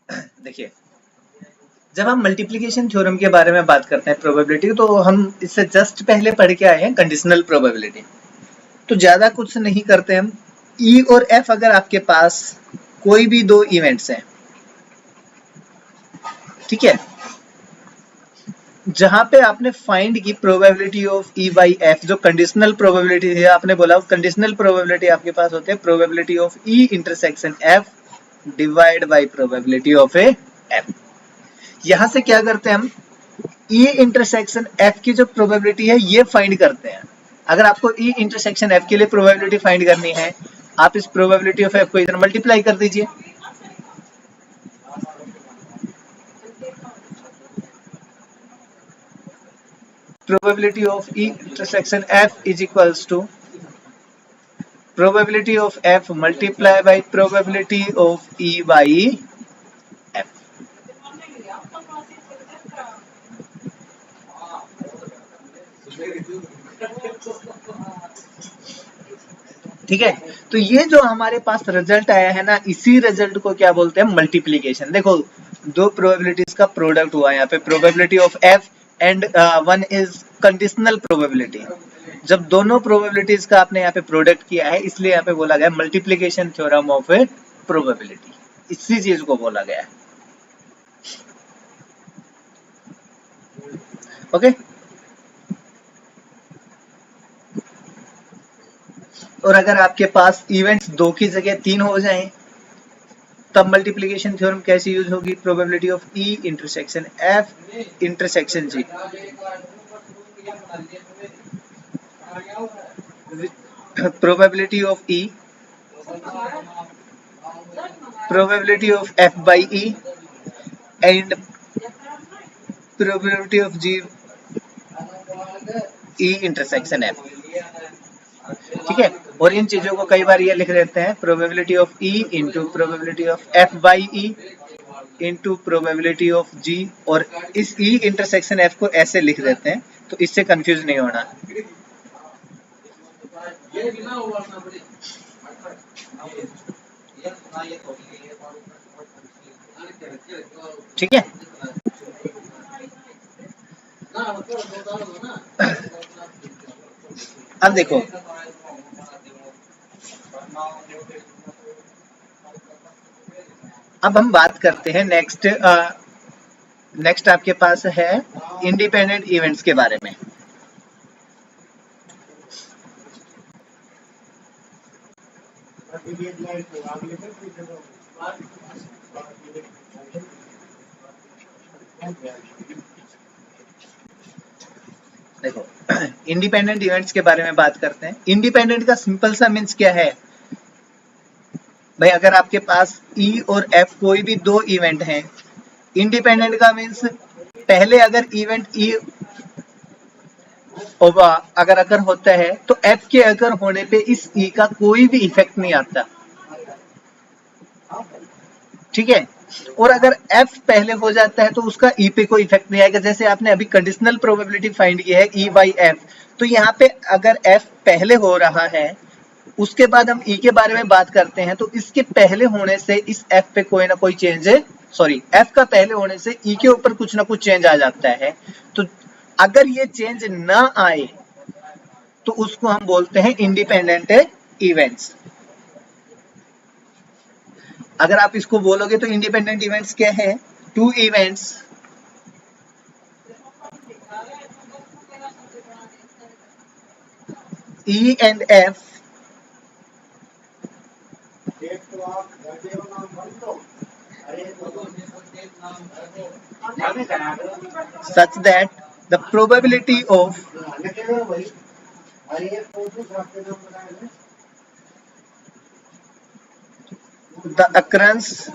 देखिए, जब हम मल्टीप्लिकेशन थ्योरम के बारे में बात करते हैं प्रोबेबिलिटी, तो हम इससे जस्ट पहले पढ़ के आए हैं कंडीशनल प्रोबेबिलिटी। तो ज्यादा कुछ नहीं करते हम। ई और एफ अगर आपके पास कोई भी दो इवेंट्स हैं, ठीक है, जहां पे आपने फाइंड की probability of E by F, जो कंडीशनल प्रोबेबिलिटी है, आपने बोला कंडीशनल प्रोबेबिलिटी आपके पास होते हैं probability of E intersection F divide by probability of A F. यहां से क्या करते हैं हम, ई इंटरसेक्शन एफ की जो प्रोबेबिलिटी है ये फाइंड करते हैं। अगर आपको ई इंटरसेक्शन एफ के लिए प्रोबेबिलिटी फाइंड करनी है, आप इस प्रोबेबिलिटी ऑफ एफ को इधर मल्टीप्लाई कर दीजिए। Probability of E intersection F is equals to probability of f multiply by probability of e by f। ठीक है, तो ये जो हमारे पास रिजल्ट आया है ना, इसी रिजल्ट को क्या बोलते हैं, मल्टीप्लीकेशन। देखो, दो प्रोबेबिलिटीज का प्रोडक्ट हुआ यहाँ पे, probability of F and one is conditional probability. जब दोनों प्रोबेबिलिटीज का आपने यहाँ पे प्रोडक्ट किया है, इसलिए यहाँ पे बोला गया multiplication theorem of A probability. इसी चीज को बोला गया है। ओके, और अगर आपके पास इवेंट्स दो की जगह तीन हो जाएं, तब मल्टीप्लिकेशन थ्योरम कैसे यूज होगी, probability of E intersection F intersection G, probability of E, probability of F by E and probability of G E intersection F. ठीक है, और इन चीजों को कई बार ये लिख देते हैं probability of E into probability of F by E into probability of G, और इस ई इंटरसेक्शन एफ को ऐसे लिख देते हैं, तो इससे कंफ्यूज नहीं होना। ठीक है, अब देखो, अब हम बात करते हैं नेक्स्ट आपके पास है इंडिपेंडेंट इवेंट्स के बारे में। देखो, इंडिपेंडेंट इवेंट्स के बारे में बात करते हैं। इंडिपेंडेंट का सिंपल सा मीन्स क्या है भाई, अगर आपके पास ई और एफ कोई भी दो इवेंट हैं, इंडिपेंडेंट का मीन्स पहले अगर इवेंट ई अगर होता है तो एफ के अगर होने पे इस ई का कोई भी इफेक्ट नहीं आता। ठीक है, और अगर एफ पहले हो जाता है तो उसका ई पे कोई इफेक्ट नहीं आएगा। जैसे आपने अभी कंडीशनल प्रोबेबिलिटी फाइंड की है ई बाई एफ, तो यहाँ पे अगर एफ पहले हो रहा है, उसके बाद हम ई के बारे में बात करते हैं, तो इसके पहले होने से इस एफ पे कोई ना कोई चेंज है, सॉरी, एफ का पहले होने से ई के ऊपर कुछ ना कुछ चेंज आ जाता है। तो अगर ये चेंज ना आए तो उसको हम बोलते हैं इंडिपेंडेंट इवेंट्स। अगर आप इसको बोलोगे तो इंडिपेंडेंट इवेंट्स क्या है, two events E and F such that the probability of the occurrence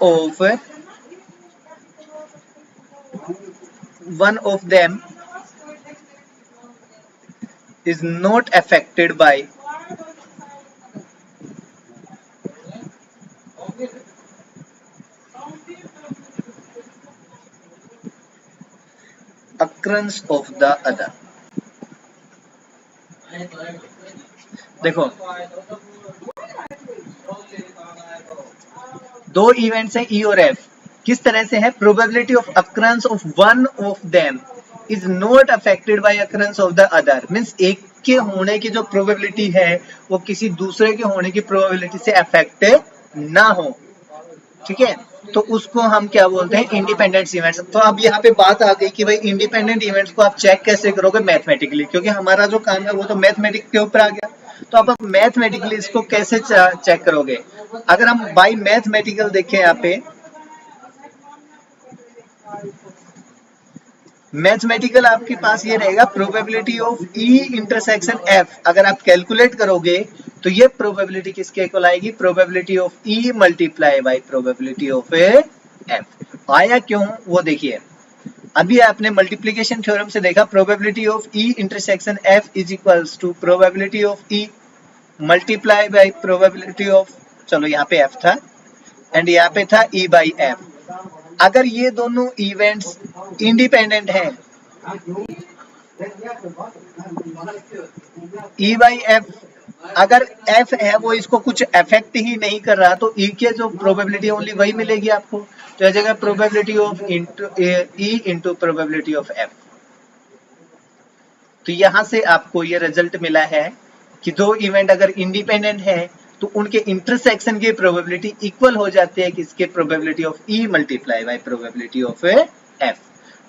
of one of them is not affected by occurrence of the other। देखो, दो इवेंट्स हैं ई और एफ, किस तरह से है, probability of occurrence of one of them is not affected by occurrence of the other, means एक के होने की जो प्रोबेबिलिटी है वो किसी दूसरे के होने की प्रोबेबिलिटी से अफेक्ट ना हो, ठीक है। तो उसको हम क्या बोलते हैं, इंडिपेंडेंट इवेंट्स। तो अब यहाँ पे बात आ गई कि भाई इंडिपेंडेंट इवेंट्स को आप चेक कैसे करोगे, मैथमेटिकली, क्योंकि हमारा जो काम है वो तो मैथमेटिक्स के ऊपर आ गया। तो अब आप मैथमेटिकली इसको कैसे चेक करोगे, अगर हम बाय मैथमेटिकल देखें यहाँ पे, मैथमेटिकल आपके पास ये रहेगा probability of E intersection F, अगर आप कैलकुलेट करोगे तो ये प्रोबेबिलिटी किसके इक्वल आएगी, probability of E multiply by probability of F. आया क्यों वो देखिए, अभी आपने मल्टीप्लीकेशन थ्योरम से देखा probability of E intersection F is equals to probability of E multiply by probability of, चलो यहाँ पे एफ था एंड यहाँ पे था ई बाई एफ। अगर ये दोनों इवेंट्स इंडिपेंडेंट हैं, ई बाई एफ, अगर एफ है वो इसको कुछ अफेक्ट ही नहीं कर रहा तो ई के जो प्रोबेबिलिटी ओनली वही मिलेगी आपको, तो यह जगह probability of E into probability of F. तो यहां से आपको ये रिजल्ट मिला है कि दो इवेंट अगर इंडिपेंडेंट है तो उनके इंटरसेक्शन की प्रोबेबिलिटी इक्वल हो जाती है किसके, probability of E multiply by probability of F.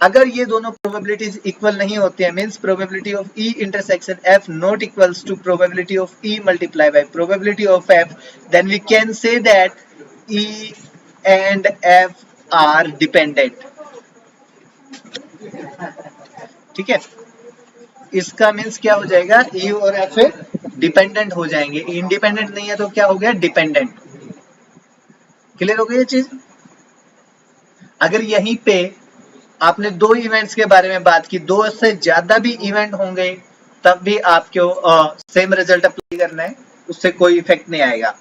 अगर ये दोनों प्रोबेबिलिटीज इक्वल नहीं होती है, means probability of E intersection F not equals to probability of E multiply by probability of F, then we can say that E and F are dependent, ठीक है। इसका means क्या हो जाएगा, ई और एफ डिपेंडेंट हो जाएंगे, इंडिपेंडेंट नहीं है तो क्या हो गया, डिपेंडेंट। क्लियर हो गई ये चीज। अगर यहीं पे आपने दो इवेंट्स के बारे में बात की, दो से ज्यादा भी इवेंट होंगे तब भी आपको सेम रिजल्ट अप्लाई करना है, उससे कोई इफेक्ट नहीं आएगा।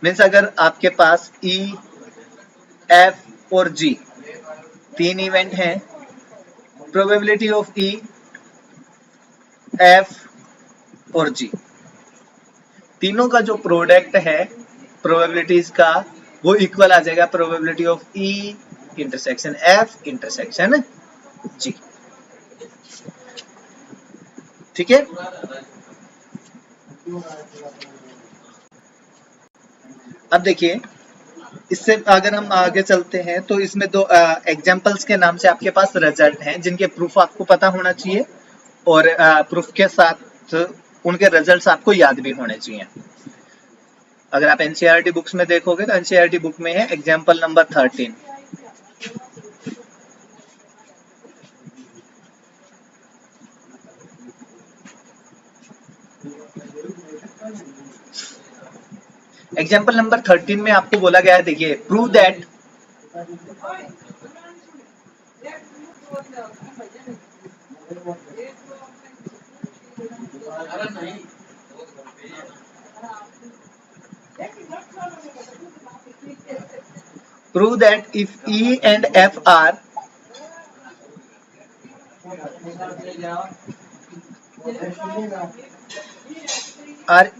मीन्स अगर आपके पास ई एफ और जी तीन इवेंट हैं, प्रोबेबिलिटी ऑफ ई एफ और जी तीनों का जो प्रोडक्ट है प्रोबेबिलिटीज का वो इक्वल आ जाएगा probability of E intersection F intersection G, ठीक है। अब देखिए इससे अगर हम आगे चलते हैं तो इसमें दो एग्जांपल्स के नाम से आपके पास रिजल्ट हैं जिनके प्रूफ आपको पता होना चाहिए और प्रूफ के साथ उनके रिजल्ट्स आपको याद भी होने चाहिए। अगर आप एनसीईआरटी बुक्स में देखोगे तो एनसीईआरटी बुक में है एग्जांपल नंबर 13। एग्जाम्पल नंबर 13 में आपको बोला गया है, देखिए prove that prove that if E and F are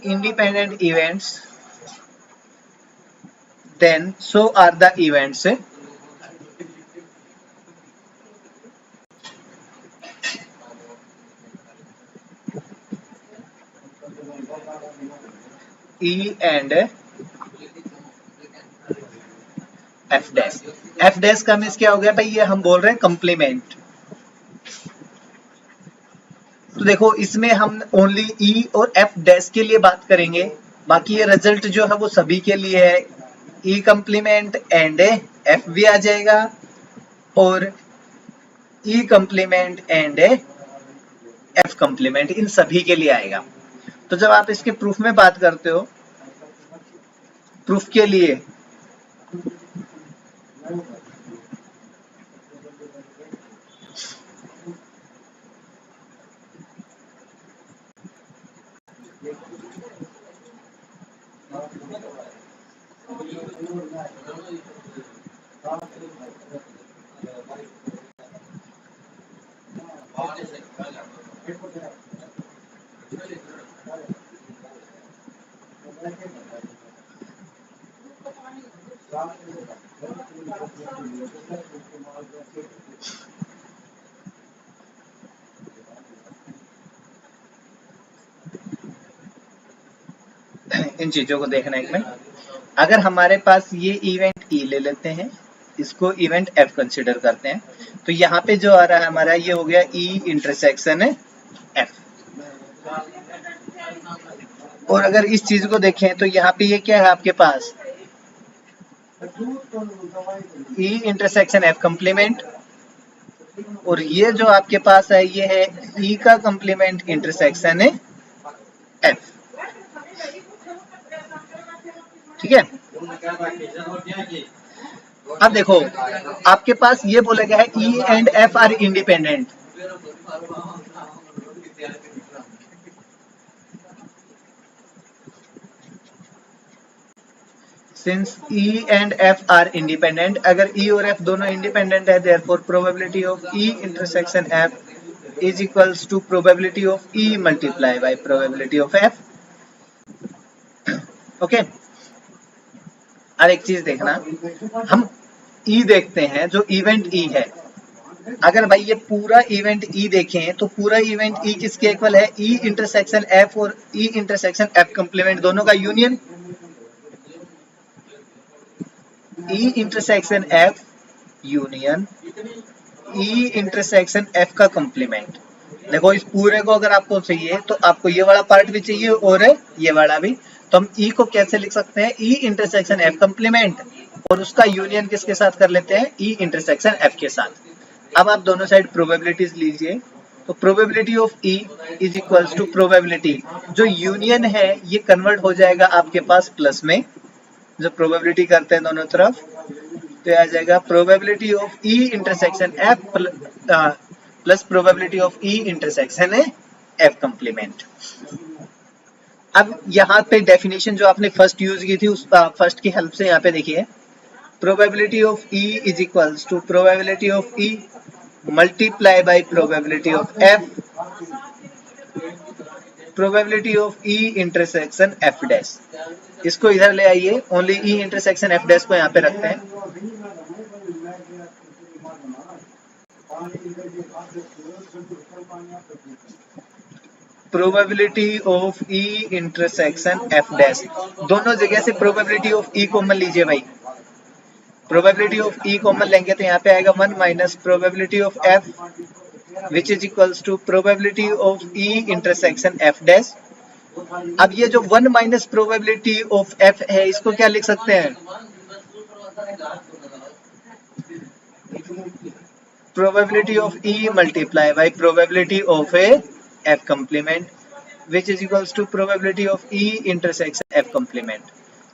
independent events, then so are the events E and F dash. F dash का मीन्स क्या हो गया भाई, ये हम बोल रहे हैं कंप्लीमेंट। तो देखो इसमें हम ओनली E और F डैश के लिए बात करेंगे, बाकी ये रिजल्ट जो है वो सभी के लिए है, E कंप्लीमेंट एंड F भी आ जाएगा और E complement and F complement इन सभी के लिए आएगा। तो जब आप इसके प्रूफ में बात करते हो, प्रूफ के लिए इन चीजों को देखना एक मिनट। अगर हमारे पास ये इवेंट ई ले लेते हैं, इसको इवेंट एफ कंसिडर करते हैं, तो यहाँ पे जो आ रहा है हमारा ये हो गया ई इंटरसेक्शन एफ। और अगर इस चीज को देखें तो यहाँ पे ये क्या है आपके पास, ई इंटरसेक्शन एफ कंप्लीमेंट, और ये जो आपके पास है ये है ई का कंप्लीमेंट इंटरसेक्शन एफ। ठीक है, अब देखो आपके पास ये बोला गया है E and F are independent. Since E and F are independent, अगर E और F दोनों इंडिपेंडेंट है, therefore probability of E intersection F is equals to probability of E multiply by probability of F। Okay, अब एक चीज देखना, हम E देखते हैं जो इवेंट E है। अगर भाई ये पूरा इवेंट E देखें तो पूरा इवेंट E किसके इक्वल है, E इंटरसेक्शन F और E इंटरसेक्शन F कंप्लीमेंट दोनों का union. E intersection F union E intersection F का कंप्लीमेंट। देखो इस पूरे को अगर आपको चाहिए तो आपको ये वाला पार्ट भी चाहिए और ये वाला भी, तो हम E को कैसे लिख सकते हैं, E इंटरसेक्शन F कंप्लीमेंट, और उसका यूनियन किसके साथ कर लेते हैं, E इंटरसेक्शन F के साथ। अब आप दोनों साइड प्रोबेबिलिटीज लीजिए, तो probability of E is equals to probability, जो यूनियन है ये कन्वर्ट हो जाएगा आपके पास प्लस में, जो प्रोबेबिलिटी करते हैं दोनों तरफ, तो आ जाएगा probability of E intersection F plus probability of E intersection F complement. अब यहाँ पे डेफिनेशन जो आपने फर्स्ट यूज की थी उस फर्स्ट की हेल्प से यहाँ पे देखिए, probability of E is equals to probability of E multiply by probability of F, probability of E intersection F dash. इसको इधर ले आइए, only E intersection F dash को यहाँ पे रखते हैं। Probability of E intersection F dash, दोनों जगह से प्रोबेबिलिटी ऑफ E कॉमन लीजिए भाई। प्रोबेबिलिटी ऑफ E कॉमन लेंगे तो यहाँ पे आएगा 1 minus probability of F which is equals to probability of E intersection F dash. अब ये जो 1 माइनस प्रोबेबिलिटी ऑफ F है इसको क्या लिख सकते हैं, probability of E multiply by probability of F complement which is equals to probability of E intersection F complement.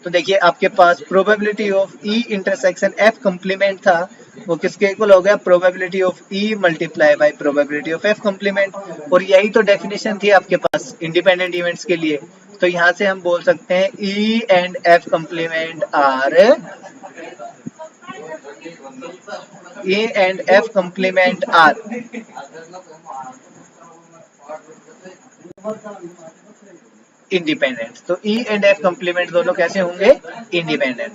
तो देखिए आपके पास probability of E intersection F complement था, वो किसके इक्वल हो गया, probability of E multiply by probability of F complement. और यही तो डेफिनेशन थी आपके पास इंडिपेंडेंट इवेंट्स के लिए, तो यहाँ से हम बोल सकते हैं E and F complement are, E and F complement are independent. तो E एंड F कंप्लीमेंट दोनों कैसे होंगे, इंडिपेंडेंट।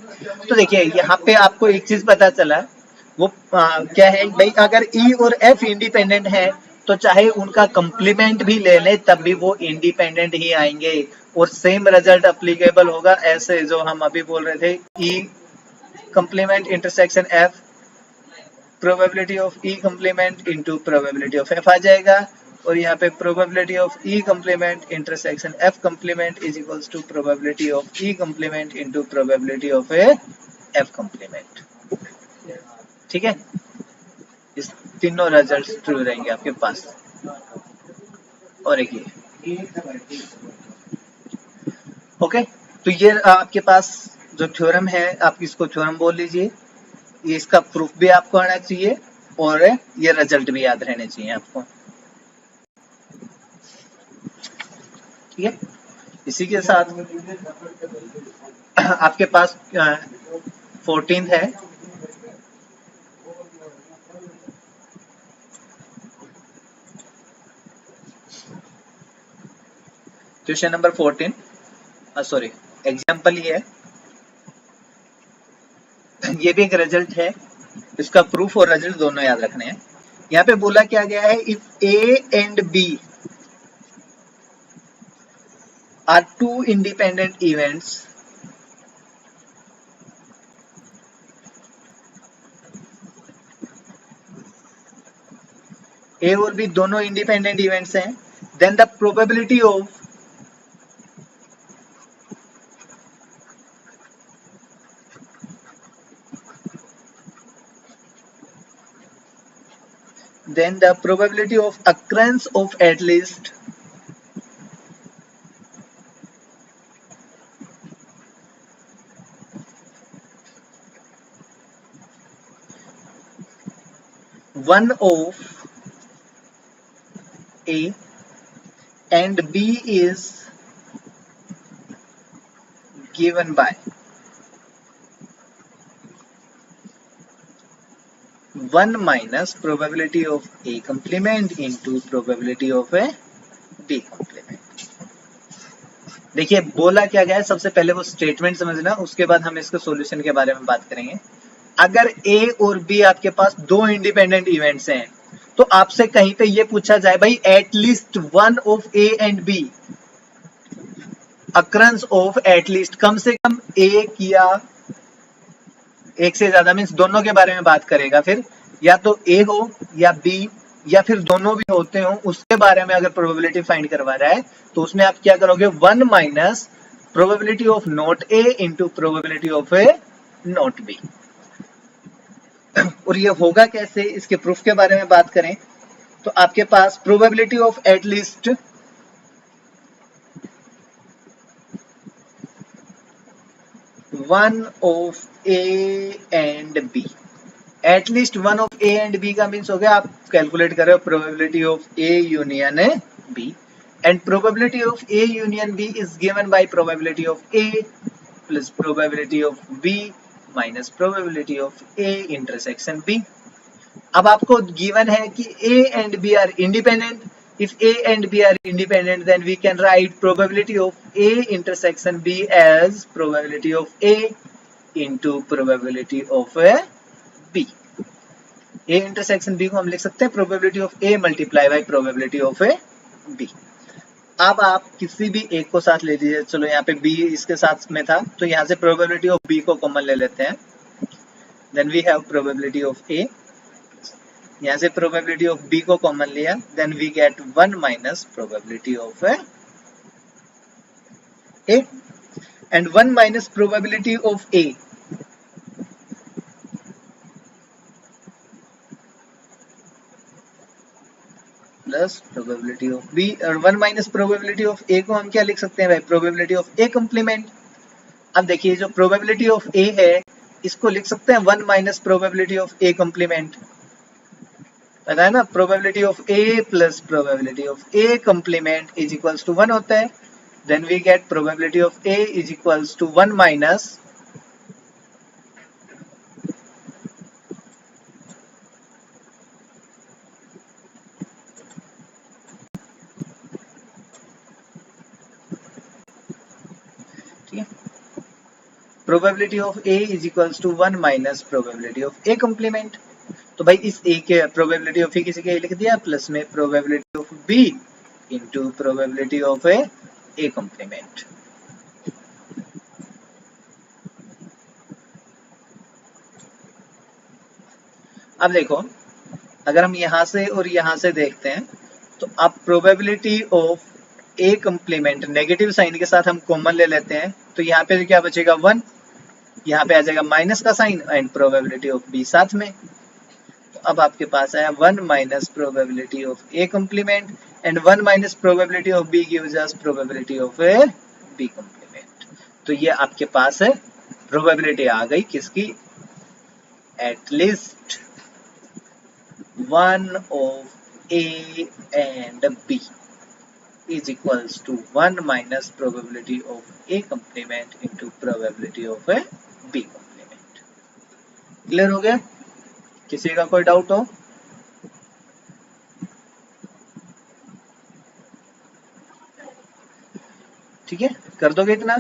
तो देखिए यहाँ पे आपको एक चीज पता चला, वो क्या है भाई, अगर E और F इंडिपेंडेंट है तो चाहे उनका कंप्लीमेंट भी ले लें तब भी वो इंडिपेंडेंट ही आएंगे, और सेम रिजल्ट अप्लीकेबल होगा ऐसे जो हम अभी बोल रहे थे, E complement intersection F probability of E complement into probability of F आ जाएगा, और यहाँ पे probability of E complement intersection F complement is equals to probability of E complement into probability of F complement. ठीक है, इस तीनों results true रहेंगे आपके पास। और एक ये ओके, तो ये आपके पास जो थ्योरम है आप इसको थ्योरम बोल लीजिए, ये इसका प्रूफ भी आपको आना चाहिए और ये रिजल्ट भी याद रहने चाहिए आपको। ठीक है, इसी के साथ आपके पास 14th है, क्वेश्चन नंबर 14, सॉरी एग्जाम्पल ही है। ये भी एक रिजल्ट है, इसका प्रूफ और रिजल्ट दोनों याद रखने हैं। यहाँ पे बोला क्या गया है, if A and B are two independent events A और बी दोनों इंडिपेंडेंट इवेंट्स हैं, then the probability of occurrence of at least one of A and B is given by 1 minus probability of A complement into probability of a B complement। देखिए बोला क्या गया है, सबसे पहले वो स्टेटमेंट समझना, उसके बाद हम इसके सॉल्यूशन के बारे में बात करेंगे। अगर A और B आपके पास दो इंडिपेंडेंट इवेंट्स हैं, तो आपसे कहीं पे ये पूछा जाए भाई at least one of A and B, occurrence of at least कम से कम एक या एक से ज्यादा, मीन्स दोनों के बारे में बात करेगा, फिर या तो ए हो या बी या फिर दोनों भी होते हो, उसके बारे में अगर प्रोबेबिलिटी फाइंड करवा रहा है तो उसमें आप क्या करोगे, 1 minus probability of not a into probability of A not be. और ये होगा कैसे, इसके प्रूफ के बारे में बात करें तो आपके पास probability of at least one of A and B, at least one of A and B का मीन्स हो गया आप कैलकुलेट कर रहे हो probability of A union B, and probability of A union B is given by probability of A plus probability of B minus probability of A intersection B. अब आपको given है कि A and B are independent. If A and B are independent, then we can write probability of A intersection B as probability of A into probability of B. A intersection B को हम लिख सकते हैं probability of A multiply by probability of B. अब आप किसी भी एक को साथ ले लीजिए, चलो यहाँ पे B इसके साथ में था तो यहाँ से probability of B को कॉमन ले लेते हैं, then we have probability of A, यहाँ से प्रोबेबिलिटी ऑफ बी को कॉमन लिया, then we get 1 minus probability of A and 1 minus probability of A plus probability of B, और 1 माइनस प्रोबेबिलिटी ऑफ ए को हम क्या लिख सकते हैं भाई, प्रोबेबिलिटी ऑफ ए कॉम्प्लीमेंट। अब देखिए जो प्रोबेबिलिटी ऑफ ए है इसको लिख सकते हैं 1 minus probability of A complement, पता है ना, probability of A plus probability of A complement is equals to 1 होता है, then we get probability of A is equals to 1 minus probability of A is equals to 1 minus probability of A complement. तो भाई इस ए के probability of ए किसी के लिख दिया, प्लस में probability of B into probability of A complement. अब देखो अगर हम यहां से और यहां से देखते हैं तो अब probability of A complement negative sign के साथ हम कॉमन ले लेते हैं, तो यहाँ पे क्या बचेगा 1, यहाँ पे आ जाएगा माइनस का sign and probability of B साथ में, तो अब आपके पास आया 1 minus probability of A complement and 1 minus probability of B gives us probability of A B complement. तो ये आपके पास है प्रोबेबिलिटी आ गई किसकी, at least one of A and B is equals to 1 minus probability of A complement into probability of a B complement। Clear हो गया, किसी का कोई डाउट हो? ठीक है, कर दोगे इतना।